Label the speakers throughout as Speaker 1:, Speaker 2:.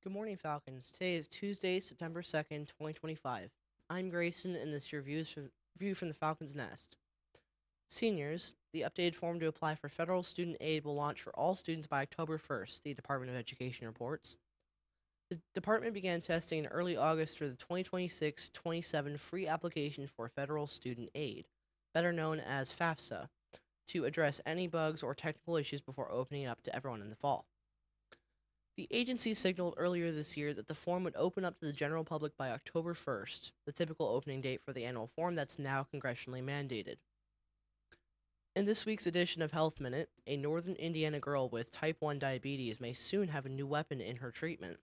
Speaker 1: Good morning, Falcons. Today is Tuesday, September 2nd, 2025. I'm Grayson, and this is your view from the Falcons Nest. Seniors, the updated form to apply for federal student aid will launch for all students by October 1st, the Department of Education reports. The department began testing in early August for the 2026-27 free application for federal student aid, better known as FAFSA, to address any bugs or technical issues before opening it up to everyone in the fall. The agency signaled earlier this year that the form would open up to the general public by October 1st, the typical opening date for the annual form that's now congressionally mandated. In this week's edition of Health Minute, a northern Indiana girl with type 1 diabetes may soon have a new weapon in her treatment.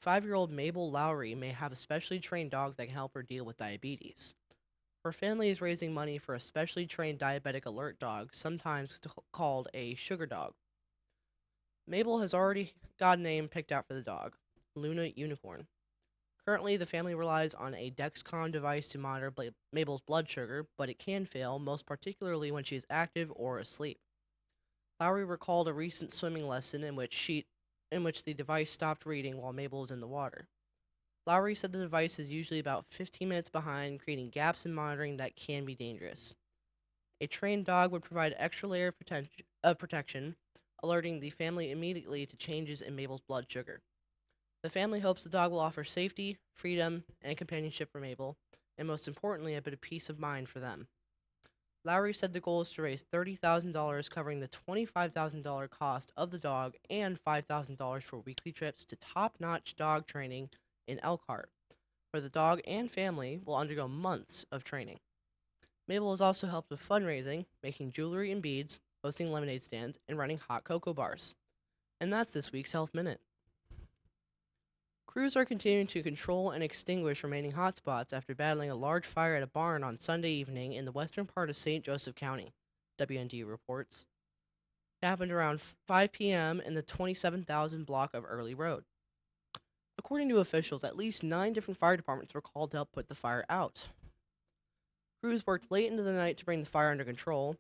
Speaker 1: 5-year-old Mabel Lowry may have a specially trained dog that can help her deal with diabetes. Her family is raising money for a specially trained diabetic alert dog, sometimes called a sugar dog. Mabel has already got a name picked out for the dog, Luna Unicorn. Currently, the family relies on a Dexcom device to monitor Mabel's blood sugar, but it can fail, most particularly when she is active or asleep. Lowry recalled a recent swimming lesson in which the device stopped reading while Mabel was in the water. Lowry said the device is usually about 15 minutes behind, creating gaps in monitoring that can be dangerous. A trained dog would provide extra layer of protection, alerting the family immediately to changes in Mabel's blood sugar. The family hopes the dog will offer safety, freedom, and companionship for Mabel, and most importantly, a bit of peace of mind for them. Lowry said the goal is to raise $30,000 covering the $25,000 cost of the dog and $5,000 for weekly trips to top-notch dog training in Elkhart, where the dog and family will undergo months of training. Mabel has also helped with fundraising, making jewelry and beads, hosting lemonade stands, and running hot cocoa bars. And that's this week's Health Minute. Crews are continuing to control and extinguish remaining hotspots after battling a large fire at a barn on Sunday evening in the western part of St. Joseph County, WND reports. It happened around 5 p.m. in the 27,000 block of Early Road. According to officials, at least 9 different fire departments were called to help put the fire out. Crews worked late into the night to bring the fire under control,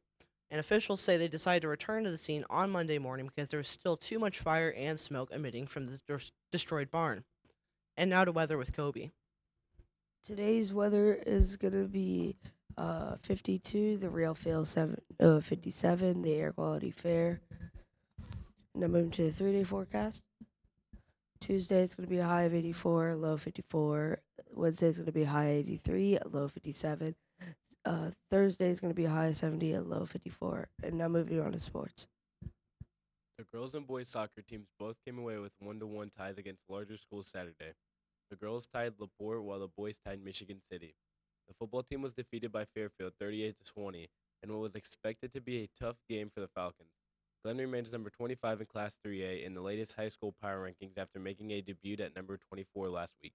Speaker 1: and officials say they decided to return to the scene on Monday morning because there was still too much fire and smoke emitting from the destroyed barn. And now to weather with Kobe.
Speaker 2: Today's weather is gonna be 52, the real feel 57, the air quality fair. And I'm moving to the 3-day forecast. Tuesday is gonna be a high of 84, low 54. Wednesday is gonna be a high 83, a low 57. Thursday is gonna be a high of 70, a low 54. And now moving on to sports.
Speaker 3: The girls and boys soccer teams both came away with 1-1 ties against larger schools Saturday. The girls tied Laporte while the boys tied Michigan City. The football team was defeated by Fairfield 38-20 in what was expected to be a tough game for the Falcons. Glenn remains number 25 in Class 3A in the latest high school power rankings after making a debut at number 24 last week.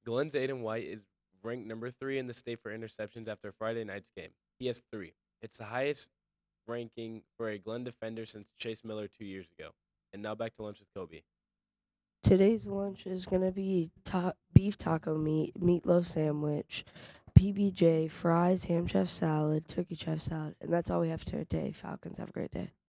Speaker 3: Glenn's Aiden White is ranked number 3 in the state for interceptions after Friday night's game. He has 3. It's the highest ranking for a Glenn defender since Chase Miller 2 years ago. And now back to lunch with Kobe.
Speaker 2: Today's lunch is gonna be beef taco meat, meatloaf sandwich, PBJ, fries, ham chef salad, turkey chef salad, and that's all we have for today. Falcons, have a great day.